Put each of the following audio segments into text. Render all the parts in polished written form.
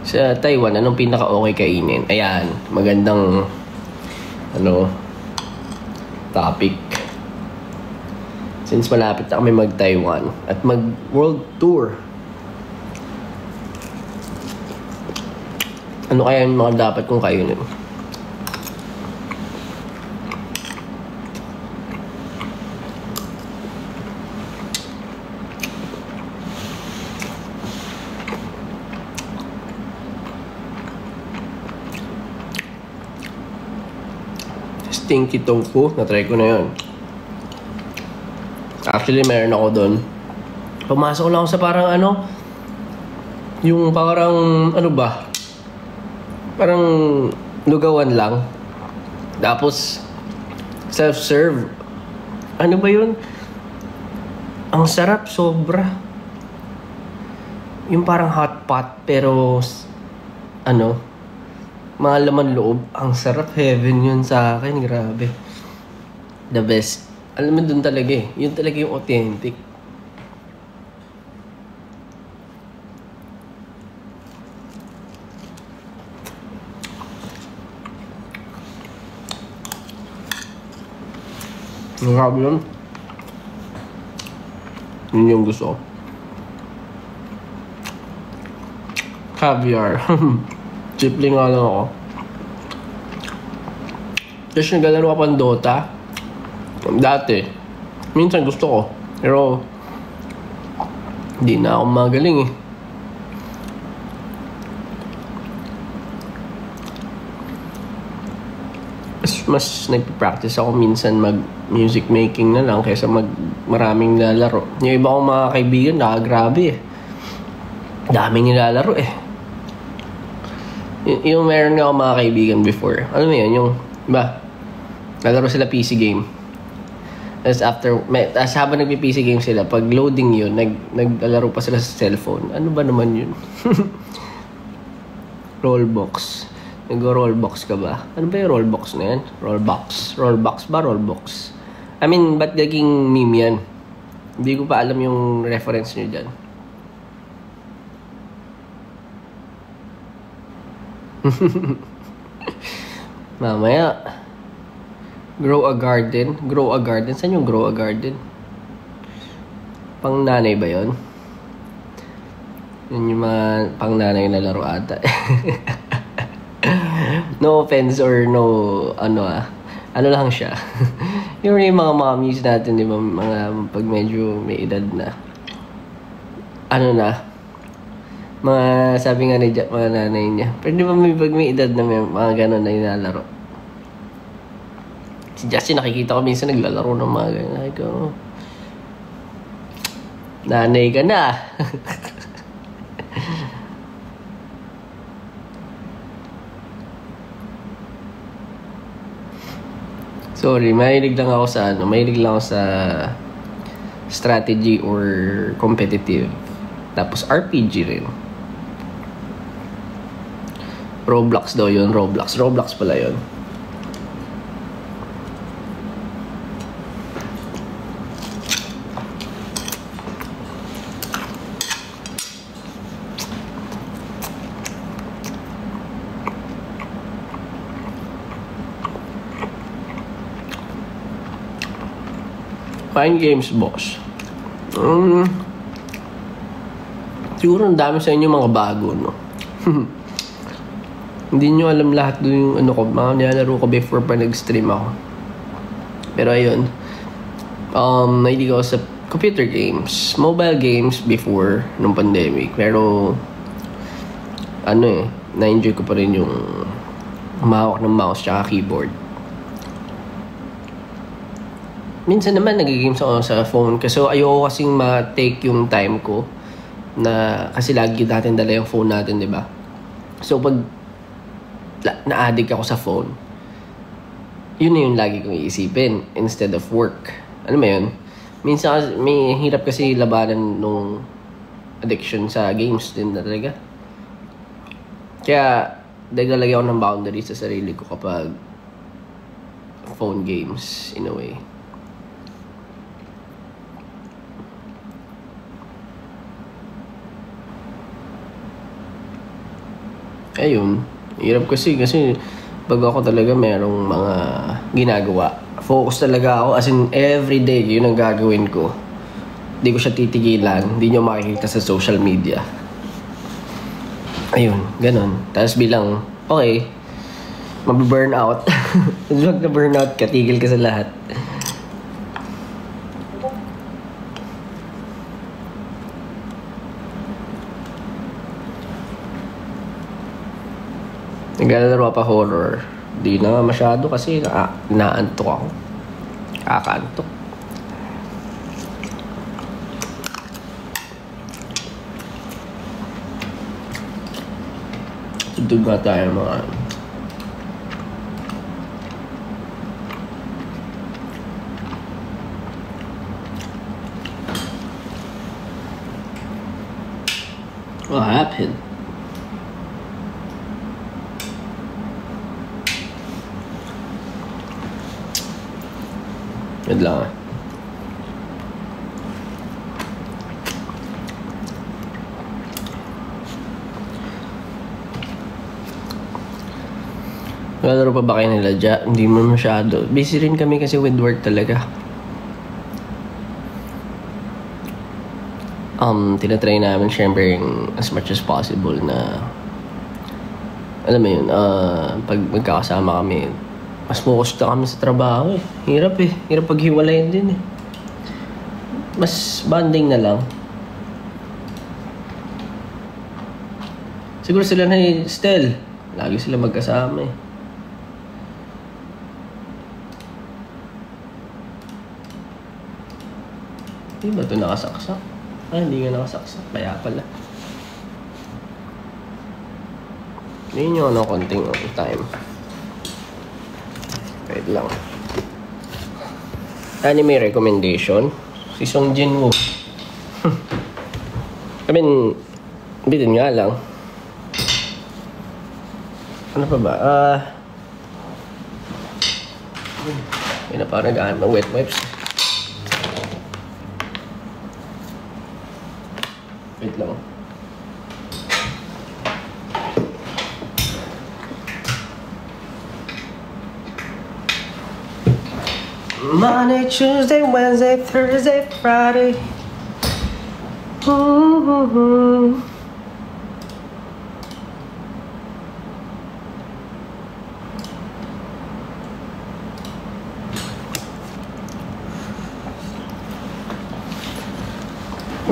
Sa Taiwan, anong pinaka-okay kainin? Ayan, magandang topic. Since malapit na kami mag-Taiwan at mag-world tour. Ano kaya yung mga dapat kong kainin? Stinky tofu, na-try ko na yun. Actually, meron ako doon. Pumasok lang ako sa parang yung parang parang lugawan lang. Tapos, self-serve. Ano ba yun? Ang sarap, sobra. Yung parang hot pot, pero mga laman loob. Ang sarap, heaven yun sa akin. Grabe. The best. Alam mo dun talaga eh. Yun talaga yung authentic. Grabe yun. Yun yung gusto. Caviar. Chipling nga lang ako. Tapos naglalaro ka pang Dota. Dati. Minsan gusto ko. Pero hindi na ako magaling eh. Mas nagpa-practice ako minsan mag-music making na lang kaysa maraming nilalaro. Yung iba kong mga kaibigan, grabe eh. Daming nilalaro eh. Yung meron nga ako mga kaibigan before. Alam mo yun, yung nalaro sila PC game. Tapos habang nagpi-PC game sila, pag loading yun, naglalaro pa sila sa cellphone. Ano ba naman yun? Rollbox. Nag-rollbox ka ba? Ano ba yung rollbox na yan? Rollbox ba? Rollbox? I mean, ba't naging meme yan? Hindi ko pa alam yung reference nyo dyan. Mamaya. Grow a garden. Saan yung grow a garden? Pang nanay ba yun? Yun yung mga pang nanay na laro ata. No offense or no ano lang siya. Yung mga mommies natin, di ba, mga pag medyo may edad na, mga sabi nga ni Jack, mga nanay niya. Pero di ba pag may edad na may mga gano'n na nilalaro? Si Justin, nakikita ko minsan naglalaro ng mga gano'n. Like, nanay ka na. Sorry, mahilig lang ako sa strategy or competitive. Tapos RPG rin. Roblox daw yun. Roblox pala yun. Fine games, boss. Siguro ang dami sa inyo mga bago, no? Hindi nyo alam lahat doon yung mga nilalaro ko before pa nag-stream ako. Pero ayun, nahilig ako sa computer games, mobile games before nung pandemic. Pero na-enjoy ko pa rin yung humawak ng mouse tsaka keyboard. Minsan naman nag-games ako sa phone kasi ayoko kasing ma-take yung time ko kasi lagi natin dala yung phone natin, di ba? So pag na-addict ako sa phone, yun na yung lagi kong iisipin instead of work. Ano mo yun? Minsan may hirap kasi labanan nung addiction sa games din na talaga. Kaya naglalagay ako ng boundaries sa sarili ko kapag phone games in a way. ayun, hirap kasi pag ako talaga merong mga ginagawa, focus talaga ako, as in everyday yun ang gagawin ko. Hindi ko siya titigilan, hindi nyo makikita sa social media. Ayun, ganun. Tapos bilang, okay, mababurn out. Wag na burn out ka, tigil ka sa lahat. Naglalaro pa horror. Di na masyado kasi naantok ako. Kakaantok. Tugtog nga tayo mga what happened? Wait lang. Nalaro pa ba kayo nila dyan? Hindi mo masyado. Busy rin kami kasi with work talaga. Tinatry namin syempre as much as possible na alam mo yun, pag magkakasama kami, mas focused na kami sa trabaho eh. Hirap eh. Hirap paghiwalayan din eh. Mas bonding na lang. Siguro sila na ni Stel. Lagi sila magkasama eh. Hindi ba ito nakasaksak? Hindi nga nakasaksak. Kaya pala. Hindi nyo konting time. Wait lang. Anime recommendation. Si Song Jin-woo. I mean, bitin nga lang. Ano pa ba? Yun na parang nag-aanap ng wet wipes. Wait lang. Monday, Tuesday, Wednesday, Thursday, Friday.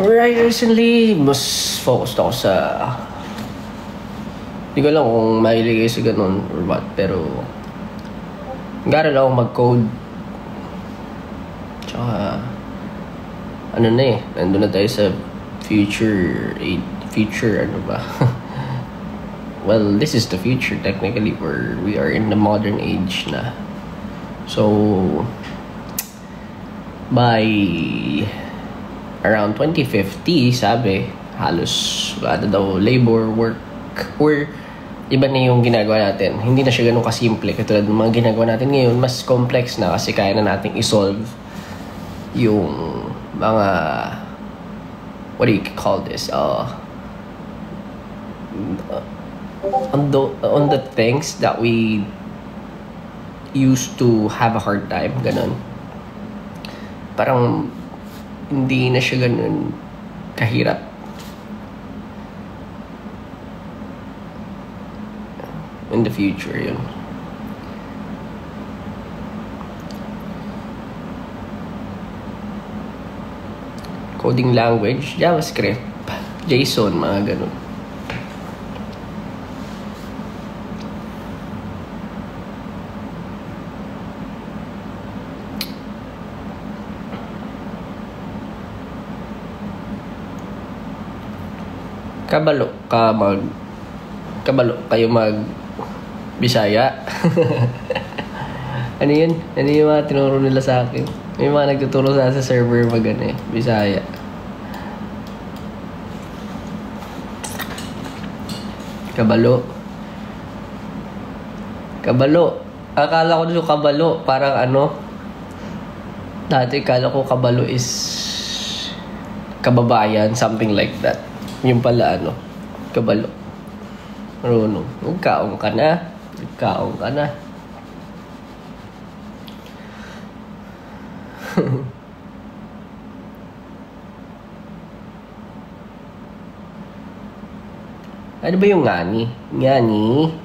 Right, recently, mas focused ako sa... Hindi ko alam kung mahilig sa ganun or what, pero... Gara lang ako mag-code. Tsaka... Ano na eh, nandun na tayo sa future ano ba? Well, this is the future technically, where we are in the modern age na. So... By... Around 2050, sabi, halos wala daw labor, work, or iba na yung ginagawa natin. Hindi na siya ganun kasimple katulad ng mga ginagawa natin ngayon. Mas complex na kasi kaya na nating isolve yung mga, what do you call this? On the things that we used to have a hard time, ganun. Parang hindi na siya ganun kahirap. In the future, yun. Coding language, JavaScript, JSON, mga ganun. Kabalo kayo mag Bisaya. Ano yun? Ano yung mga tinuro nila sa akin? May mga nagtuturo sa server mag Bisaya. Kabalo. Akala ko dito kabalo, parang ano. Dati akala ko kabalo is kababayan, something like that. Yung pala kabalo. Marunong. Nagkaong ka na. Nagkaong ka na. Ano ba yung ngani? Ngani?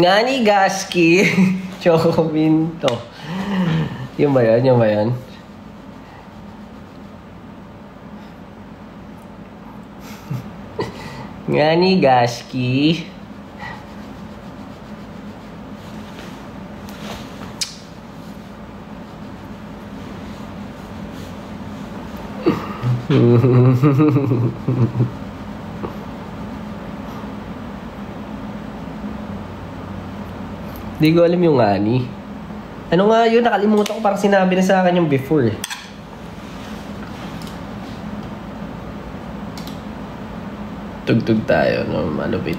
Ngani Gaski. Choco Minto. Yung ba yan? Yung ba yan? Ngani Gaski. Hindi ko alam yung ngani. Ano nga yun? Nakalimutan ko. Parang sinabi na sa akin yung before. Tugtog tayo. No? Malupit.